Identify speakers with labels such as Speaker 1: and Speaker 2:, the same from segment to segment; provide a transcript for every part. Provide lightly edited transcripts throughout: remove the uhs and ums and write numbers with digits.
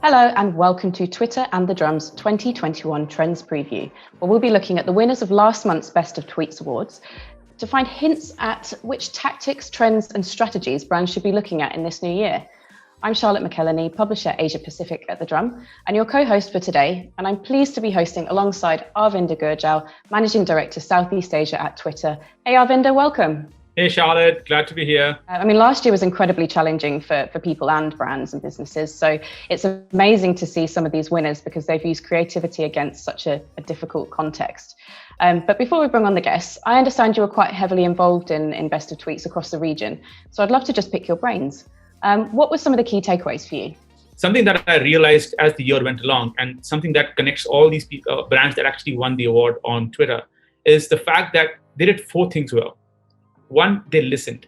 Speaker 1: Hello and welcome to Twitter and the Drums 2021 Trends Preview, where we'll be looking at the winners of last month's Best of Tweets Awards to find hints at which tactics, trends and strategies brands should be looking at in this new year. I'm Charlotte McElhenney, publisher Asia Pacific at The Drum, and your co-host for today, and I'm pleased to be hosting alongside Arvinder Gurjal, Managing Director Southeast Asia at Twitter. Hey Arvinder, welcome.
Speaker 2: Hey Charlotte, glad to be here.
Speaker 1: Last year was incredibly challenging for people and brands and businesses. So it's amazing to see some of these winners because they've used creativity against such a difficult context. But before we bring on the guests, I understand you were quite heavily involved in Best of Tweets across the region. So I'd love to just pick your brains. What were some of the key takeaways for you?
Speaker 2: Something that I realized as the year went along, and something that connects all these brands that actually won the award on Twitter, is the fact that they did four things well. One, they listened.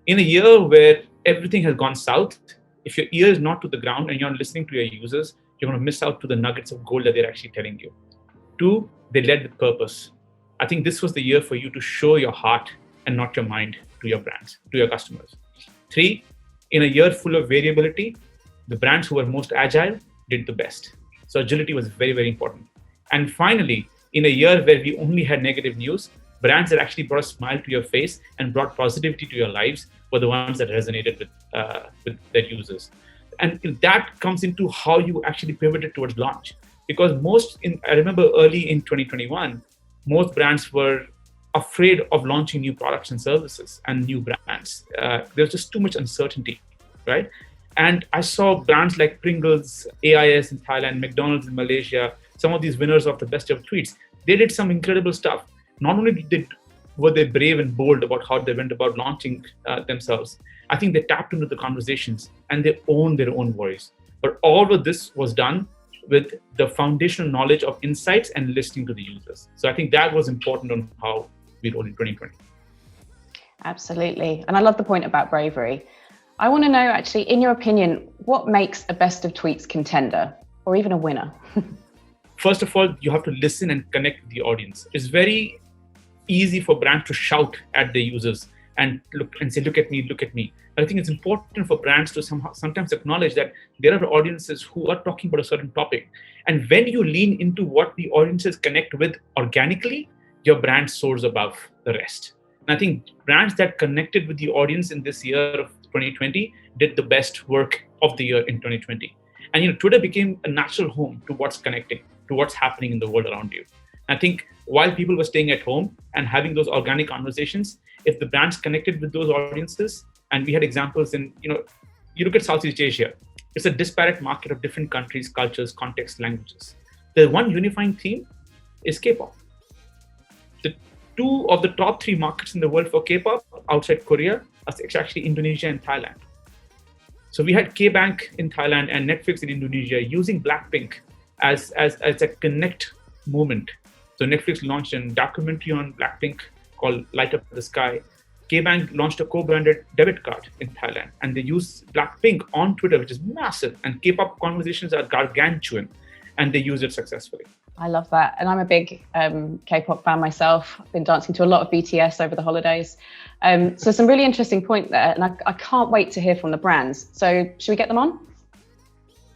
Speaker 2: In a year where everything has gone south, if your ear is not to the ground and you're not listening to your users, you're going to miss out to the nuggets of gold that they're actually telling you. Two, they led with purpose. I think this was the year for you to show your heart and not your mind to your brands, to your customers. Three, in a year full of variability, the brands who were most agile did the best. So agility was very, very important. And finally, in a year where we only had negative news, brands that actually brought a smile to your face and brought positivity to your lives were the ones that resonated with their users. And that comes into how you actually pivoted towards launch. Because I remember early in 2021, most brands were afraid of launching new products and services and new brands. There was just too much uncertainty, right? And I saw brands like Pringles, AIS in Thailand, McDonald's in Malaysia, some of these winners of the Best of Tweets. They did some incredible stuff. Not only were they brave and bold about how they went about launching themselves, I think they tapped into the conversations and they owned their own voice. But all of this was done with the foundational knowledge of insights and listening to the users. So I think that was important on how we rolled in 2020.
Speaker 1: Absolutely. And I love the point about bravery. I want to know, actually, in your opinion, what makes a Best of Tweets contender or even a winner?
Speaker 2: First of all, you have to listen and connect with the audience. It's very easy for brands to shout at their users and say, look at me, look at me. But I think it's important for brands to sometimes acknowledge that there are audiences who are talking about a certain topic. And when you lean into what the audiences connect with organically, your brand soars above the rest. And I think brands that connected with the audience in this year of 2020 did the best work of the year in 2020. And Twitter became a natural home to what's connecting, to what's happening in the world around you. I think while people were staying at home and having those organic conversations, if the brands connected with those audiences, and we had examples in, you look at Southeast Asia, it's a disparate market of different countries, cultures, contexts, languages. The one unifying theme is K-pop. The two of the top three markets in the world for K-pop outside Korea are actually Indonesia and Thailand. So we had K-Bank in Thailand and Netflix in Indonesia using Blackpink as a connect moment. So Netflix launched a documentary on Blackpink called Light Up the Sky. K-Bank launched a co-branded debit card in Thailand, and they used Blackpink on Twitter, which is massive. And K-pop conversations are gargantuan, and they use it successfully.
Speaker 1: I love that. And I'm a big K-pop fan myself. I've been dancing to a lot of BTS over the holidays. So some really interesting point there. And I can't wait to hear from the brands. So should we get them on?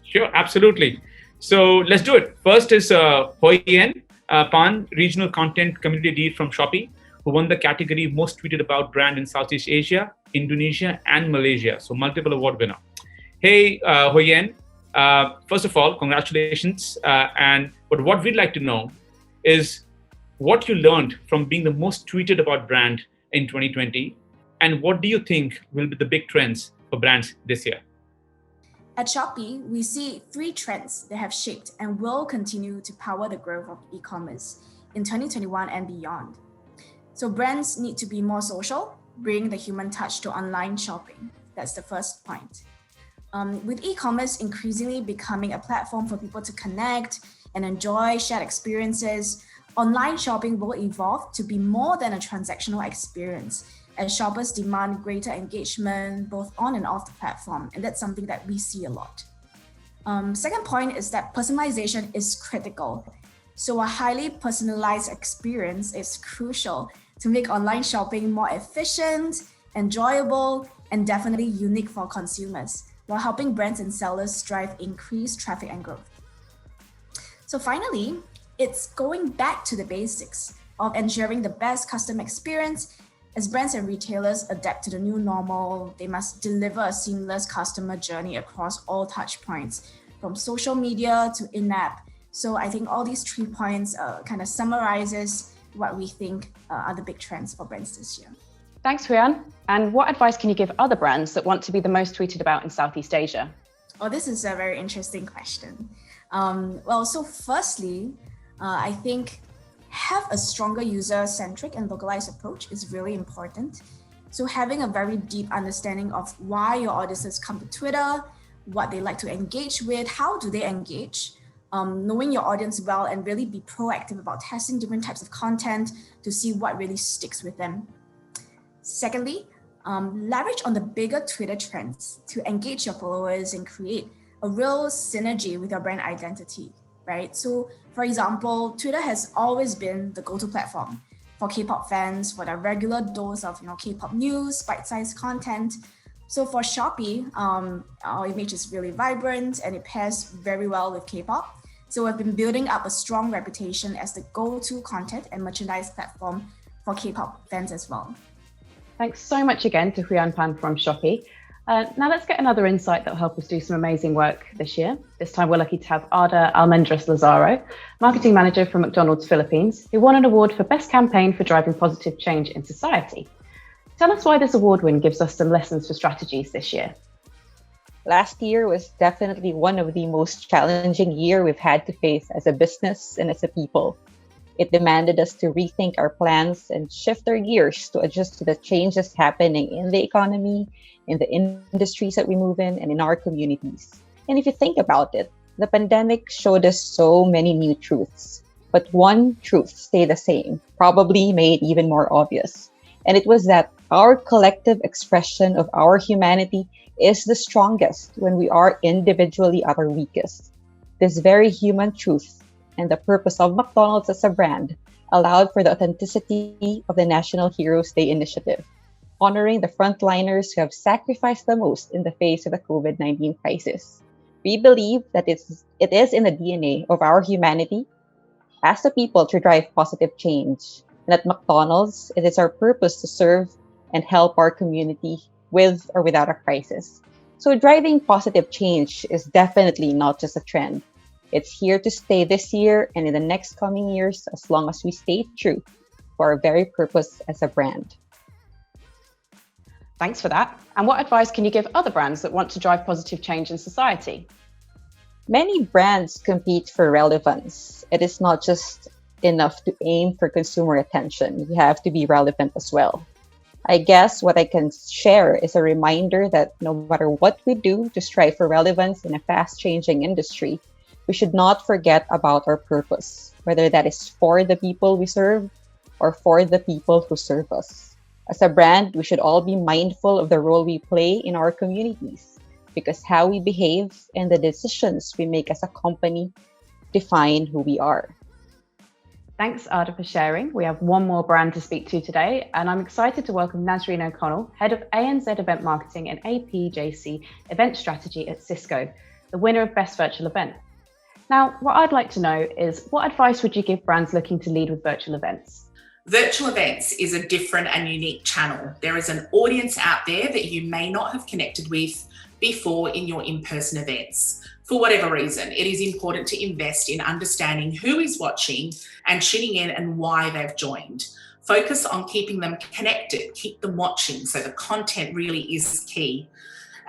Speaker 2: Sure, absolutely. So let's do it. First is Hoi Yen Pan, Regional Content Community Lead from Shopee, who won the category Most Tweeted About Brand in Southeast Asia, Indonesia, and Malaysia. So multiple award winner. Hey, Hoi Yen. First of all, congratulations. But what we'd like to know is what you learned from being the most tweeted about brand in 2020, and what do you think will be the big trends for brands this year?
Speaker 3: At Shopee, we see three trends that have shaped and will continue to power the growth of e-commerce in 2021 and beyond. So brands need to be more social, bring the human touch to online shopping. That's the first point. With e-commerce increasingly becoming a platform for people to connect and enjoy shared experiences, online shopping will evolve to be more than a transactional experience as shoppers demand greater engagement both on and off the platform. And that's something that we see a lot. Second point is that personalization is critical. So a highly personalized experience is crucial to make online shopping more efficient, enjoyable, and definitely unique for consumers. while helping brands and sellers drive increased traffic and growth. So finally, it's going back to the basics of ensuring the best customer experience. As brands and retailers adapt to the new normal, they must deliver a seamless customer journey across all touch points, from social media to in-app. So I think all these 3 points kind of summarizes what we think are the big trends for brands this year.
Speaker 1: Thanks, Huyan. And what advice can you give other brands that want to be the most tweeted about in Southeast Asia?
Speaker 3: Oh, this is a very interesting question. So firstly, I think have a stronger user-centric and localized approach is really important. So having a very deep understanding of why your audiences come to Twitter, what they like to engage with, how do they engage, knowing your audience well and really be proactive about testing different types of content to see what really sticks with them. Secondly, leverage on the bigger Twitter trends to engage your followers and create a real synergy with your brand identity, right? So for example, Twitter has always been the go-to platform for K-pop fans for their regular dose of K-pop news, bite-sized content. So for Shopee, our image is really vibrant and it pairs very well with K-pop. So we've been building up a strong reputation as the go-to content and merchandise platform for K-pop fans as well.
Speaker 1: Thanks so much again to Huyan Pan from Shopee. Now let's get another insight that will help us do some amazing work this year. This time we're lucky to have Ada Almendras Lazaro, Marketing Manager for McDonald's Philippines, who won an award for Best Campaign for Driving Positive Change in Society. Tell us why this award win gives us some lessons for strategies this year.
Speaker 4: Last year was definitely one of the most challenging years we've had to face as a business and as a people. It demanded us to rethink our plans and shift our gears to adjust to the changes happening in the economy, in the industries that we move in, and in our communities. And if you think about it, the pandemic showed us so many new truths, but one truth stayed the same, probably made even more obvious. And it was that our collective expression of our humanity is the strongest when we are individually at our weakest. This very human truth and the purpose of McDonald's as a brand allowed for the authenticity of the National Heroes Day initiative, honoring the frontliners who have sacrificed the most in the face of the COVID-19 crisis. We believe that it is in the DNA of our humanity as a people to drive positive change. And at McDonald's, it is our purpose to serve and help our community with or without a crisis. So driving positive change is definitely not just a trend. It's here to stay this year and in the next coming years as long as we stay true to our very purpose as a brand.
Speaker 1: Thanks for that. And what advice can you give other brands that want to drive positive change in society?
Speaker 4: Many brands compete for relevance. It is not just enough to aim for consumer attention. You have to be relevant as well. I guess what I can share is a reminder that no matter what we do to strive for relevance in a fast-changing industry, we should not forget about our purpose, whether that is for the people we serve or for the people who serve us. As a brand, we should all be mindful of the role we play in our communities, because how we behave and the decisions we make as a company define who we are.
Speaker 1: Thanks, Ada, for sharing. We have one more brand to speak to today, and I'm excited to welcome Nazreen O'Connell, Head of ANZ Event Marketing and APJC Event Strategy at Cisco, the winner of Best Virtual Event. Now, what I'd like to know is, what advice would you give brands looking to lead with virtual events?
Speaker 5: Virtual events is a different and unique channel. There is an audience out there that you may not have connected with before in your in-person events. For whatever reason, it is important to invest in understanding who is watching and tuning in and why they've joined. Focus on keeping them connected, keep them watching, so the content really is key.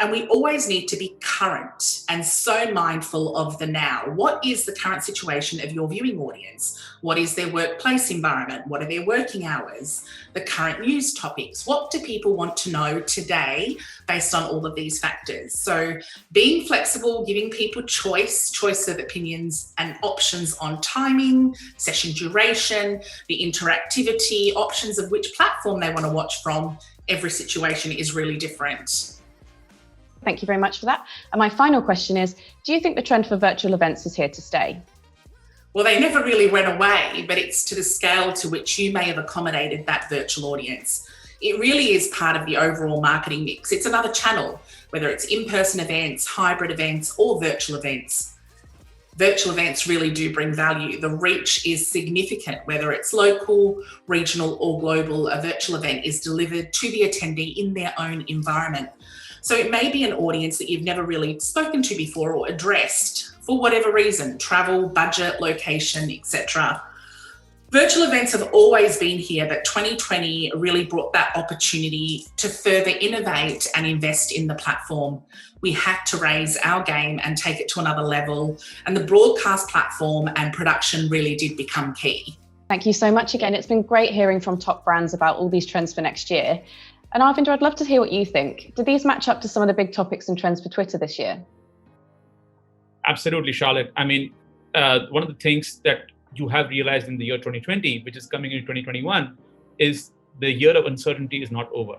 Speaker 5: And we always need to be current and so mindful of the now. What is the current situation of your viewing audience? What is their workplace environment? What are their working hours? The current news topics? What do people want to know today based on all of these factors? So being flexible, giving people choice of opinions and options on timing, session duration, the interactivity, options of which platform they want to watch from. Every situation is really different.
Speaker 1: Thank you very much for that. And my final question is, do you think the trend for virtual events is here to stay?
Speaker 5: Well, they never really went away, but it's to the scale to which you may have accommodated that virtual audience. It really is part of the overall marketing mix. It's another channel, whether it's in-person events, hybrid events, or virtual events. Virtual events really do bring value. The reach is significant, whether it's local, regional, or global. A virtual event is delivered to the attendee in their own environment. So it may be an audience that you've never really spoken to before or addressed for whatever reason, travel, budget, location, etc. Virtual events have always been here, but 2020 really brought that opportunity to further innovate and invest in the platform. We had to raise our game and take it to another level, and the broadcast platform and production really did become key.
Speaker 1: Thank you so much again. It's been great hearing from top brands about all these trends for next year. And Arvinder, I'd love to hear what you think. Do these match up to some of the big topics and trends for Twitter this year?
Speaker 2: Absolutely, Charlotte. I mean, one of the things that you have realized in the year 2020, which is coming in 2021, is the year of uncertainty is not over,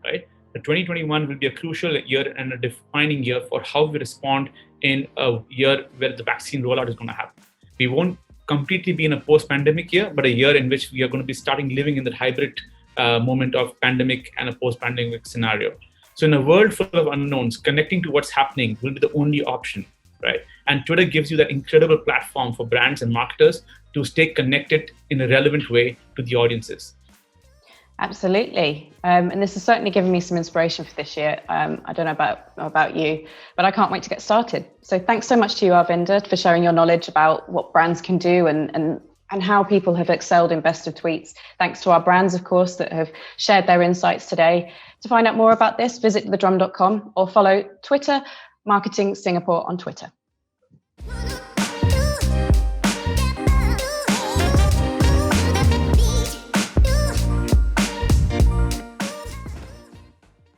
Speaker 2: right? The 2021 will be a crucial year and a defining year for how we respond in a year where the vaccine rollout is going to happen. We won't completely be in a post-pandemic year, but a year in which we are going to be starting living in that hybrid moment of pandemic and a post-pandemic scenario. So in a world full of unknowns, connecting to what's happening will be the only option, right? And Twitter gives you that incredible platform for brands and marketers to stay connected in a relevant way to the audiences.
Speaker 1: Absolutely. And this has certainly given me some inspiration for this year. I don't know about you, but I can't wait to get started. So thanks so much to you, Arvinder, for sharing your knowledge about what brands can do and how people have excelled in Best of Tweets. Thanks to our brands, of course, that have shared their insights today. To find out more about this, visit thedrum.com or follow Twitter Marketing Singapore on Twitter.